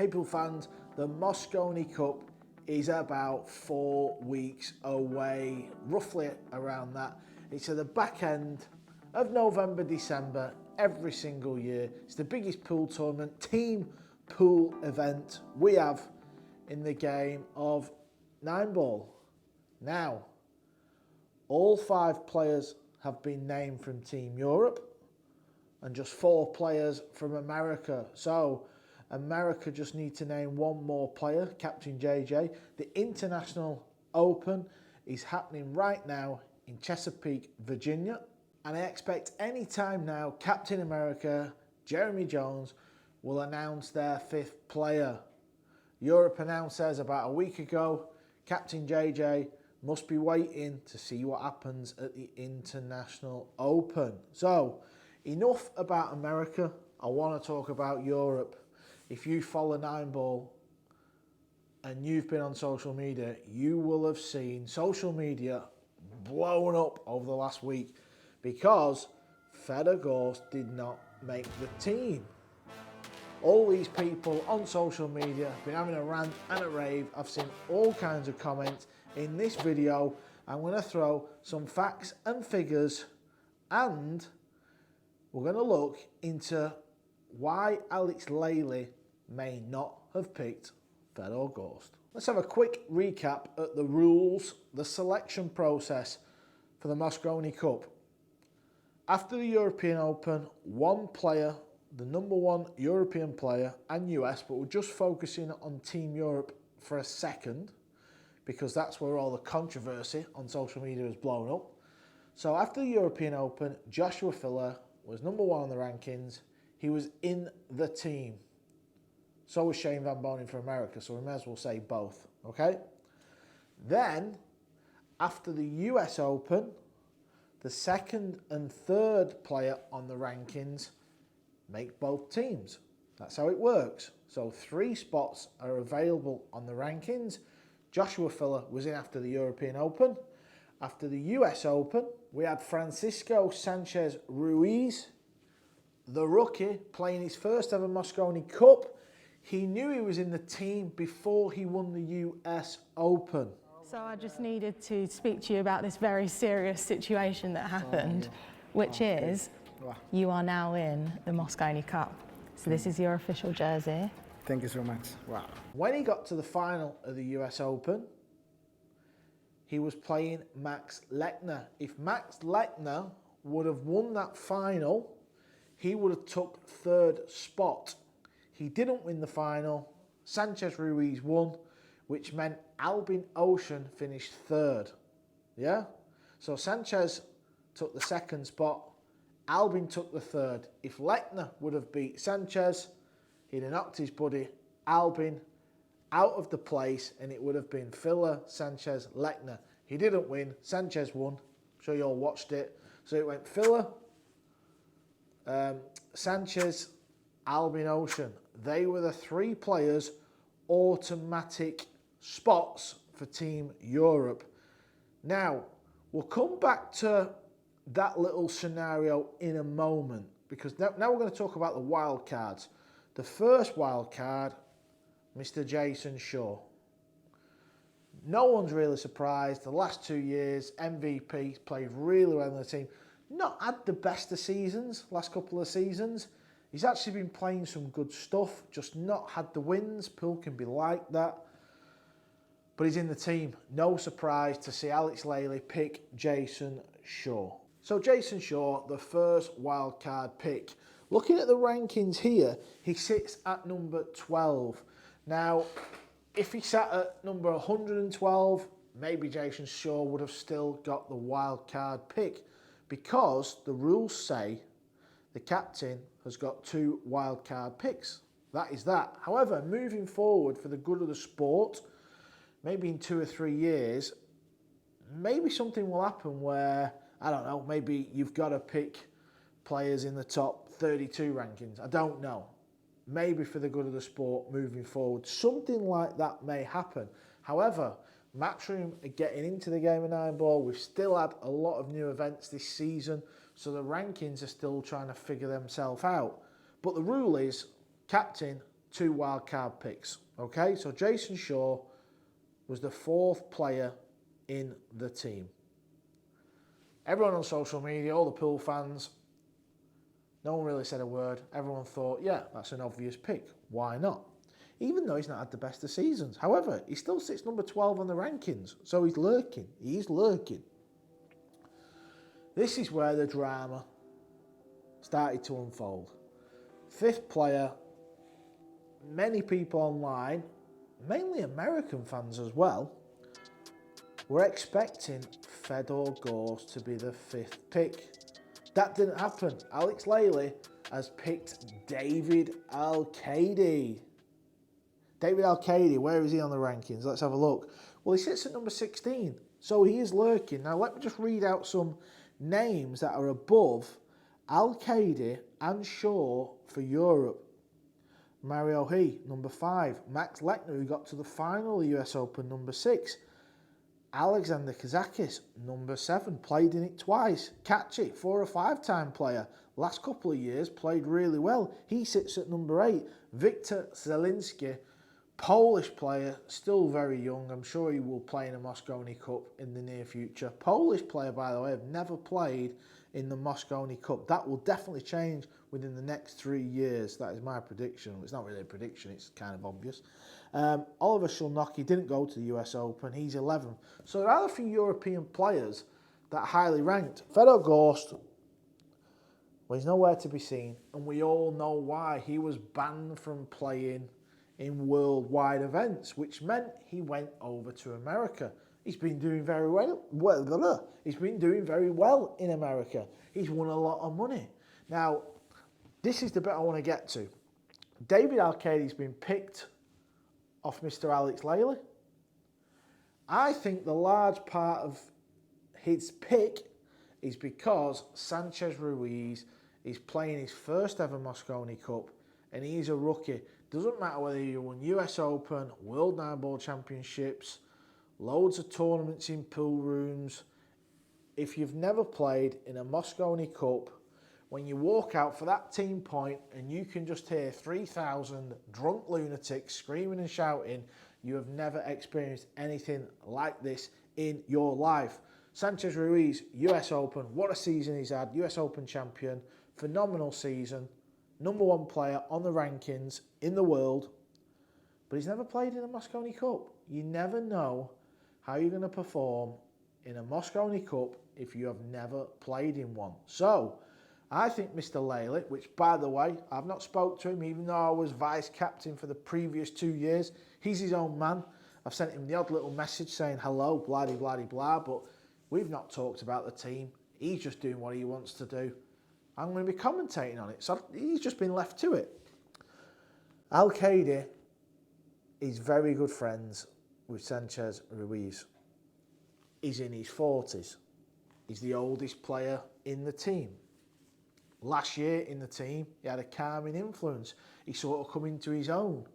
Hey Pool fans, the Mosconi Cup is about 4 weeks away, roughly around that. It's at the back end of November, December, every single year. It's the biggest pool tournament, team pool event we have in the game of 9-ball. Now, all 5 players have been named from Team Europe and just 4 players from America. So America just need to name 1 more player, Captain JJ. The International Open is happening right now in Chesapeake, Virginia. And I expect any time now, Captain America, Jeremy Jones, will announce their 5th player. Europe announced theirs about a week ago. Captain JJ must be waiting to see what happens at the International Open. So, enough about America. I want to talk about Europe. If you follow 9-ball and you've been on social media, you will have seen social media blown up over the last week because GORST did not make the team. All these people on social media have been having a rant and a rave. I've seen all kinds of comments. In this video, I'm going to throw some facts and figures, and we're going to look into why Alcaide may not have picked GORST. Let's have a quick recap at the rules, the selection process for the Mosconi Cup. After the European Open, 1 player, the #1 European player and US, but we're just focusing on Team Europe for a second because that's where all the controversy on social media has blown up. So after the European Open, Joshua Filler was #1 on the rankings. He was in the team. So was Shane Van Bonen for America, so we may as well say both, okay? Then, after the US Open, the 2nd and 3rd player on the rankings make both teams. That's how it works. So 3 spots are available on the rankings. Joshua Filler was in after the European Open. After the US Open, we had Francisco Sanchez Ruiz, the rookie, playing his first ever Mosconi Cup. He knew he was in the team before he won the US Open. So I just needed to speak to you about this very serious situation that happened, which is you are now in the Mosconi Cup. So this is your official jersey. Thank you so much. Wow. When he got to the final of the US Open, he was playing Max Lechner. If Max Lechner would have won that final, he would have took 3rd spot. He didn't win the final. Sanchez Ruiz won, which meant Albin Ocean finished 3rd. Yeah? So Sanchez took the 2nd spot. Albin took the 3rd. If Lechner would have beat Sanchez, he'd have knocked his buddy Albin out of the place, and it would have been Filler, Sanchez, Lechner. He didn't win. Sanchez won. I'm sure you all watched it. So it went Filler, Sanchez, Albin Ocean. They were the 3 players automatic spots for Team Europe. Now, we'll come back to that little scenario in a moment because now we're going to talk about the wild cards. The first wild card, Mr. Jason Shaw. No one's really surprised. The last 2 years, MVP, played really well in the team. Not had the best of seasons, last couple of seasons. He's actually been playing some good stuff, just not had the wins. Pool can be like that. But he's in the team. No surprise to see Alcaide pick Jason Shaw. So Jason Shaw, the first wildcard pick. Looking at the rankings here, he sits at number 12. Now, if he sat at number 112, maybe Jason Shaw would have still got the wildcard pick because the rules say the captain has got 2 wildcard picks. That is that. However, moving forward for the good of the sport, maybe in 2 or 3 years, maybe something will happen where, I don't know, maybe you've got to pick players in the top 32 rankings. I don't know. Maybe for the good of the sport moving forward, something like that may happen. However, Matchroom are getting into the game of 9-ball. We've still had a lot of new events this season, so the rankings are still trying to figure themselves out. But the rule is, captain 2 wildcard picks. Okay, so Jason Shaw was the 4th player in the team. Everyone on social media, all the pool fans, no one really said a word. Everyone thought, yeah, that's an obvious pick. Why not? Even though he's not had the best of seasons. However, he still sits number 12 on the rankings. So he's lurking. He's lurking. This is where the drama started to unfold. 5th player, many people online, mainly American fans as well, were expecting Fedor GORST to be the 5th pick. That didn't happen. Alex Lely has picked David Alcaide. David Alcaide, where is he on the rankings? Let's have a look. Well, he sits at number 16, so he is lurking. Now, let me just read out some names that are above Alcaide and Shaw for Europe. Mario He, number 5. Max Lechner, who got to the final of the US Open, number 6. Alexander Kazakis, number 7, played in it twice. Kachi, 4 or 5-time player. Last couple of years, played really well. He sits at number 8. Victor Zielinski, Polish player, still very young. I'm sure he will play in a Mosconi Cup in the near future. Polish player, by the way, have never played in the Mosconi Cup. That will definitely change within the next 3 years. That is my prediction. It's not really a prediction, it's kind of obvious. Oliver Szulnoki didn't go to the US Open. He's 11th. So there are a few European players that are highly ranked. Fedor GORST, well, he's nowhere to be seen. And we all know why. He was banned from playing in worldwide events, which meant he went over to America. He's been doing very well. He's been doing very well in America. He's won a lot of money. Now, this is the bit I want to get to. David Alcaide's been picked off Mr. Alex Lely. I think the large part of his pick is because Sanchez Ruiz is playing his first ever Mosconi Cup and he's a rookie. Doesn't matter whether you won US Open, World Nine Ball Championships, loads of tournaments in pool rooms. If you've never played in a Mosconi Cup, when you walk out for that team point and you can just hear 3,000 drunk lunatics screaming and shouting, you have never experienced anything like this in your life. Sanchez Ruiz, US Open, what a season he's had, US Open champion, phenomenal season, number 1 player on the rankings in the world, but he's never played in a Mosconi Cup. You never know how you're going to perform in a Mosconi Cup if you have never played in one. So, I think Mr. Lely, which by the way, I've not spoke to him even though I was vice captain for the previous 2 years. He's his own man. I've sent him the odd little message saying hello, blah, blah, blah, but we've not talked about the team. He's just doing what he wants to do. I'm going to be commentating on it. So he's just been left to it. Alcaide is very good friends with Sanchez Ruiz. He's in his 40s. He's the oldest player in the team. Last year in the team, he had a calming influence. He sort of come into his own.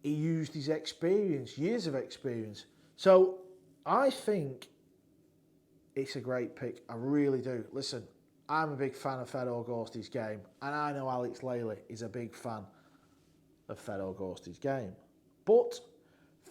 He used his experience, years of experience. So I think it's a great pick. I really do. Listen, I'm a big fan of Fedor GORST's game, and I know Alex Lely is a big fan of Fedor GORST's game. But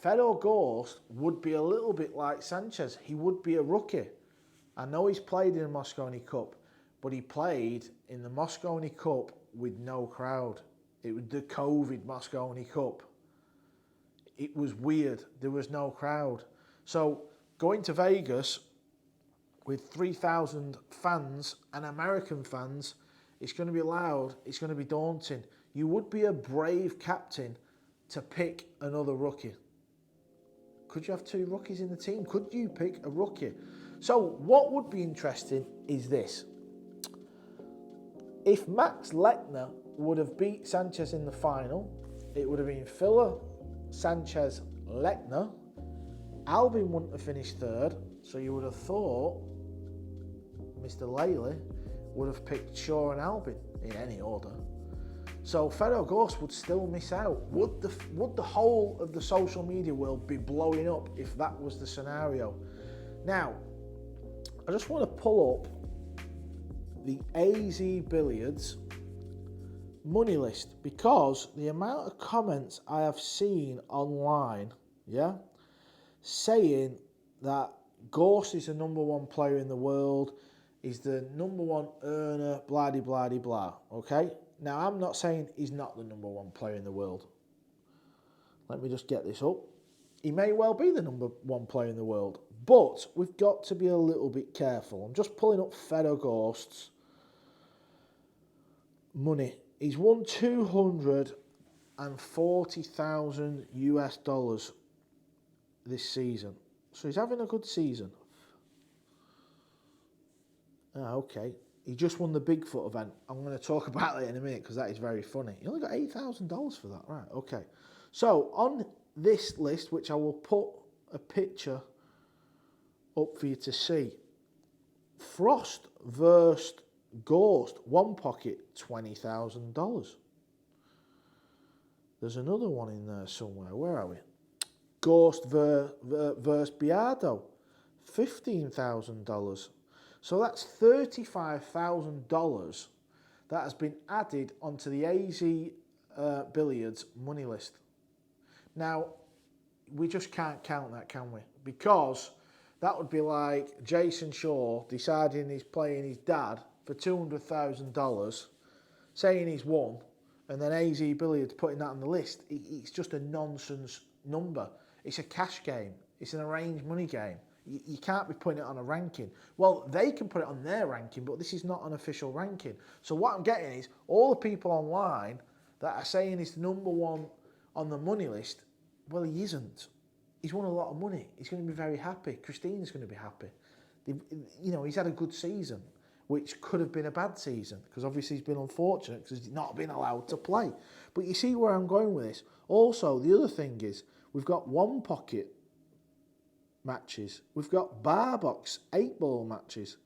Fedor GORST would be a little bit like Sanchez. He would be a rookie. I know he's played in the Mosconi Cup, but he played in the Mosconi Cup with no crowd. It was the COVID Mosconi Cup. It was weird. There was no crowd. So going to Vegas with 3,000 fans and American fans, it's going to be loud. It's going to be daunting. You would be a brave captain to pick another rookie. Could you have 2 rookies in the team? Could you pick a rookie? So what would be interesting is this. If Max Lechner would have beat Sanchez in the final, it would have been Filler, Sanchez, Lechner. Albin wouldn't have finished 3rd, so you would have thought Mr. Lely would have picked Shaw and Albin in any order. So Fedor GORST would still miss out. Would the whole of the social media world be blowing up if that was the scenario? Now, I just want to pull up the AZ Billiards money list, because the amount of comments I have seen online, yeah, saying that GORST is the #1 player in the world, he's the #1 earner, blah, de, blah, de, blah, okay? Now, I'm not saying he's not the #1 player in the world. Let me just get this up. He may well be the #1 player in the world, but we've got to be a little bit careful. I'm just pulling up Fedor GORST's money. He's won $240,000 US this season. So he's having a good season. Okay. He just won the Bigfoot event. I'm going to talk about it in a minute because that is very funny. He only got $8,000 for that. Right, okay. So on this list, which I will put a picture up for you to see, Frost versus GORST, one pocket, $20,000. There's another one in there somewhere. Where are we? GORST versus Biardo, $15,000. So that's $35,000 that has been added onto the AZ Billiards money list. Now, we just can't count that, can we? Because that would be like Jason Shaw deciding he's playing his dad for $200,000, saying he's won, and then AZ Billiards putting that on the list. It's just a nonsense number. It's a cash game. It's an arranged money game. You can't be putting it on a ranking. Well, they can put it on their ranking, but this is not an official ranking. So what I'm getting is all the people online that are saying he's the #1 on the money list, well, he isn't. He's won a lot of money. He's going to be very happy. Christine's going to be happy. You know, he's had a good season, which could have been a bad season, because obviously he's been unfortunate because he's not been allowed to play. But you see where I'm going with this. Also, the other thing is, we've got one pocket matches. We've got bar box 8-ball matches.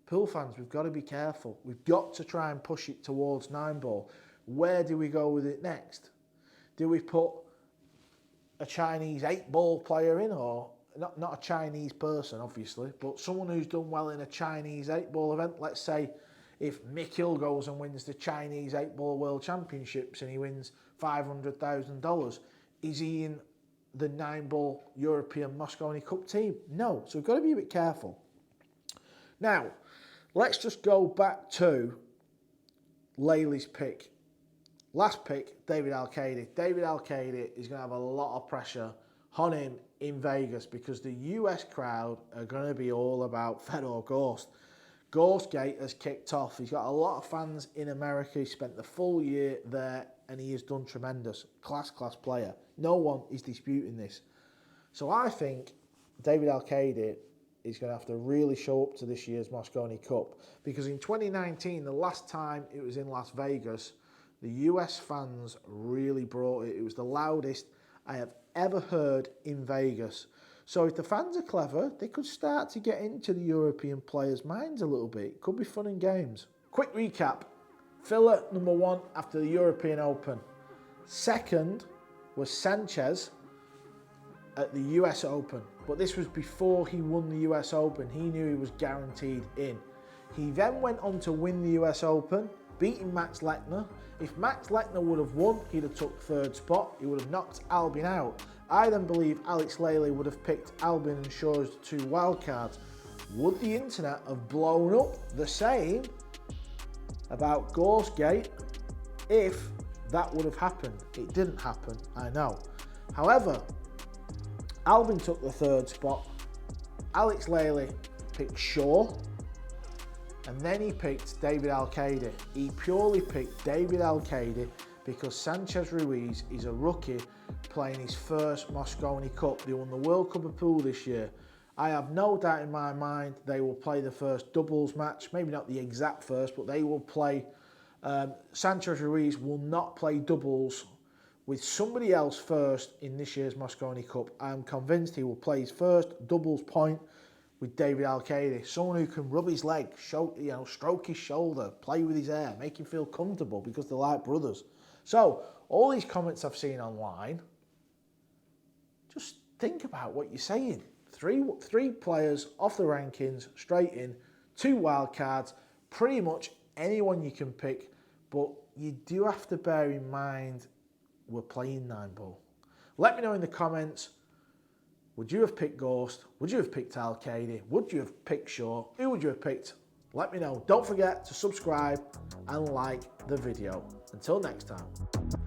Pool fans, we've got to be careful. We've got to try and push it towards 9-ball. Where do we go with it next? Do we put a Chinese 8-ball player in, or not a Chinese person, obviously, but someone who's done well in a Chinese 8-ball event? Let's say if Mick Hill goes and wins the Chinese 8-ball World Championships and he wins $500,000, is he in the 9-ball European Mosconi Cup team? No, so we've got to be a bit careful. Now, let's just go back to Layle's pick. Last pick, David Alcaide. David Alcaide is going to have a lot of pressure on him in Vegas because the US crowd are going to be all about Fedor GORST. GORSTgate has kicked off. He's got a lot of fans in America. He spent the full year there and he has done tremendous. Class player. No one is disputing this. So I think David Alcaide is going to have to really show up to this year's Mosconi Cup, because in 2019, the last time it was in Las Vegas, the US fans really brought it. It was the loudest I have ever heard in Vegas. So if the fans are clever, they could start to get into the European players' minds a little bit. It could be fun and games. Quick recap. Filler #1 after the European Open. Second was Sanchez at the US Open. But this was before he won the US Open. He knew he was guaranteed in. He then went on to win the US Open, beating Max Lechner. If Max Lechner would have won, he'd have took third spot. He would have knocked Albin out. I then believe Alex Laley would have picked Albin and Shaw as the 2 wildcards. Would the internet have blown up the same about GORSTgate if that would have happened? It didn't happen, I know. However, Albin took the 3rd spot. Alex Laley picked Shaw. And then he picked David Alcaide. He purely picked David Alcaide because Sanchez Ruiz is a rookie playing his first Mosconi Cup. They won the World Cup of Pool this year. I have no doubt in my mind they will play the first doubles match. Maybe not the exact first, but they will play. Sanchez Ruiz will not play doubles with somebody else first in this year's Mosconi Cup. I'm convinced he will play his first doubles point with David Alcaide, someone who can rub his leg, stroke his shoulder, play with his hair, make him feel comfortable because they're like brothers. So, all these comments I've seen online, just think about what you're saying. Three players off the rankings, straight in, 2 wildcards, pretty much anyone you can pick, but you do have to bear in mind we're playing 9-ball. Let me know in the comments, would you have picked GORST? Would you have picked Alcaide? Would you have picked Shaw? Who would you have picked? Let me know. Don't forget to subscribe and like the video. Until next time.